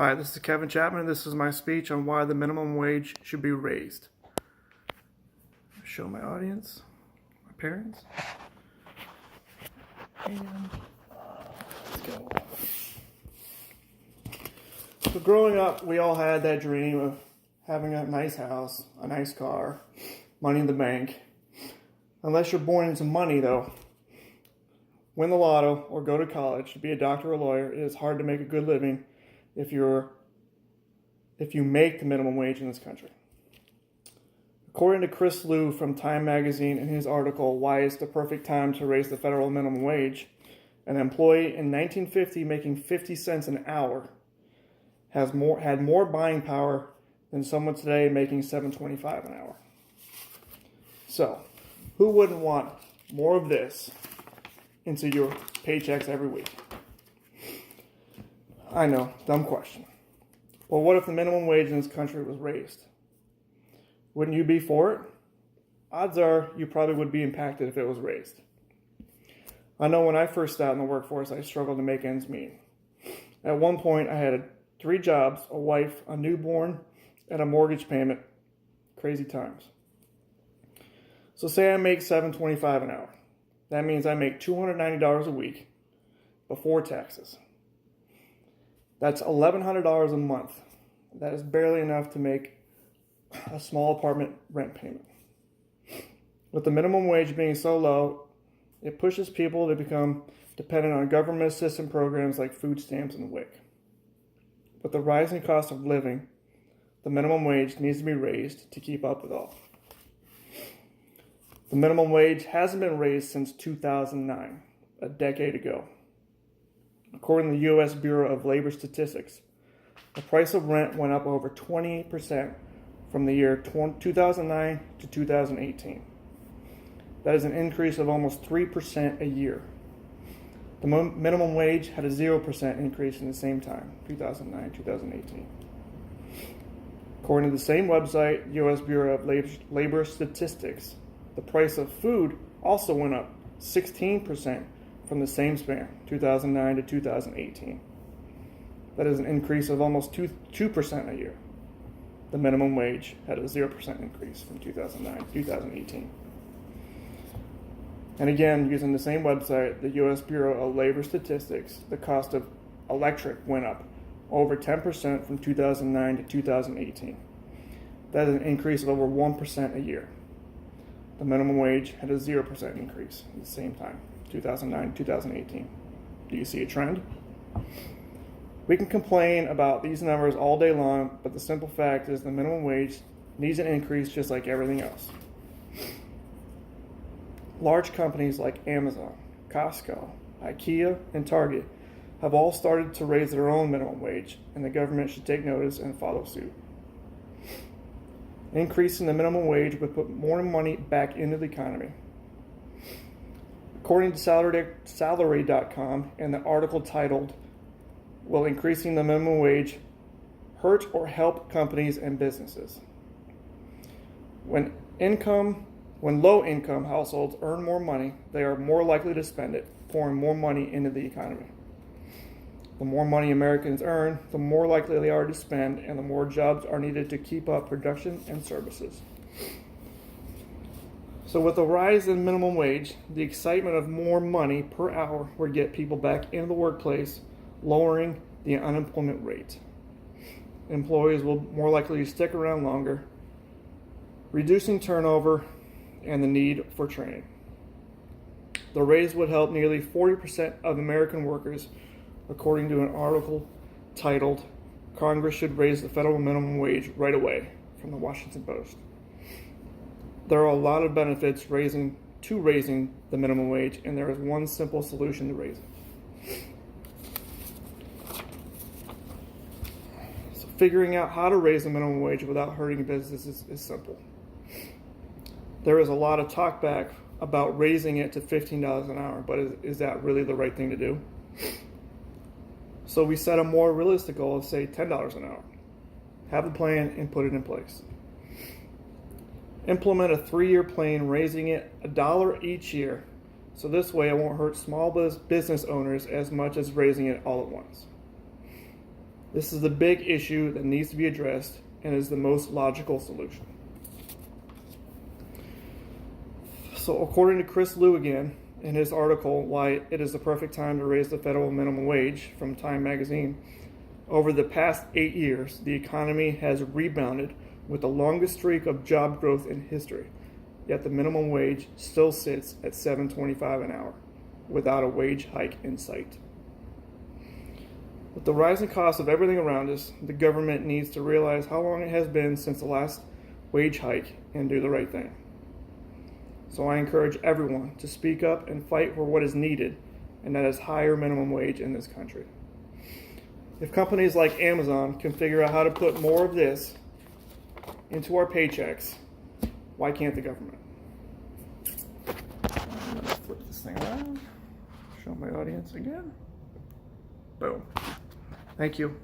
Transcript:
Hi, this is Kevin Chapman. This is my speech on why the minimum wage should be raised. Show my audience, my parents. And let's go. So growing up, we all had that dream of having a nice house, a nice car, money in the bank. Unless you're born into money, though, win the lotto or go to college to be a doctor or a lawyer, it is hard to make a good living if you make the minimum wage in this country. According to Chris Liu from Time magazine in his article, Why It's the Perfect Time to Raise the Federal Minimum Wage, an employee in 1950 making 50 cents an hour had more buying power than someone today making $7.25 an hour. So, who wouldn't want more of this into your paychecks every week? I know, dumb question. Well, what if the minimum wage in this country was raised? Wouldn't you be for it? Odds are you probably would be impacted if it was raised. I know when I first started in the workforce, I struggled to make ends meet. At one point, I had 3 jobs, a wife, a newborn, and a mortgage payment. Crazy times. So say I make $7.25 an hour. That means I make $290 a week before taxes. That's $1,100 a month. That is barely enough to make a small apartment rent payment. With the minimum wage being so low, it pushes people to become dependent on government assistance programs like food stamps and WIC. With the rising cost of living, the minimum wage needs to be raised to keep up with all. The minimum wage hasn't been raised since 2009, a decade ago. According to the U.S. Bureau of Labor Statistics, the price of rent went up over 28% from the year 2009 to 2018. That is an increase of almost 3% a year. The minimum wage had a 0% increase in the same time, 2009-2018. According to the same website, U.S. Bureau of Labor Statistics, the price of food also went up 16% from the same span, 2009 to 2018. That is an increase of almost 2% a year. The minimum wage had a 0% increase from 2009 to 2018. And again, using the same website, the U.S. Bureau of Labor Statistics, the cost of electric went up over 10% from 2009 to 2018. That is an increase of over 1% a year. The minimum wage had a 0% increase at the same time, 2009 to 2018. Do you see a trend? We can complain about these numbers all day long, but the simple fact is the minimum wage needs an increase just like everything else. Large companies like Amazon, Costco, IKEA, and Target have all started to raise their own minimum wage, and the government should take notice and follow suit. Increasing the minimum wage would put more money back into the economy. According to Salary.com and the article titled, Will Increasing the Minimum Wage Hurt or Help Companies and Businesses? When low-income households earn more money, they are more likely to spend it, pouring more money into the economy. The more money Americans earn, the more likely they are to spend, and the more jobs are needed to keep up production and services. So with the rise in minimum wage, the excitement of more money per hour would get people back into the workplace, lowering the unemployment rate. Employees will more likely stick around longer, reducing turnover and the need for training. The raise would help nearly 40% of American workers, according to an article titled, Congress Should Raise the Federal Minimum Wage Right Away, from the Washington Post. There are a lot of benefits raising the minimum wage, and there is one simple solution to raise it. So figuring out how to raise the minimum wage without hurting businesses is simple. There is a lot of talk back about raising it to $15 an hour, but is that really the right thing to do? So we set a more realistic goal of, say, $10 an hour. Have a plan and put it in place. Implement a 3-year plan, raising it $1 each year, so this way it won't hurt small business owners as much as raising it all at once. This is the big issue that needs to be addressed and is the most logical solution. So according to Chris Liu again, in his article, Why It Is the Perfect Time to Raise the Federal Minimum Wage from Time Magazine, over the past 8 years, the economy has rebounded with the longest streak of job growth in history, yet the minimum wage still sits at $7.25 an hour, without a wage hike in sight. With the rising cost of everything around us, the government needs to realize how long it has been since the last wage hike and do the right thing. So I encourage everyone to speak up and fight for what is needed, and that is higher minimum wage in this country. If companies like Amazon can figure out how to put more of this into our paychecks, why can't the government? I'm going to flip this thing around, show my audience again. Boom. Thank you.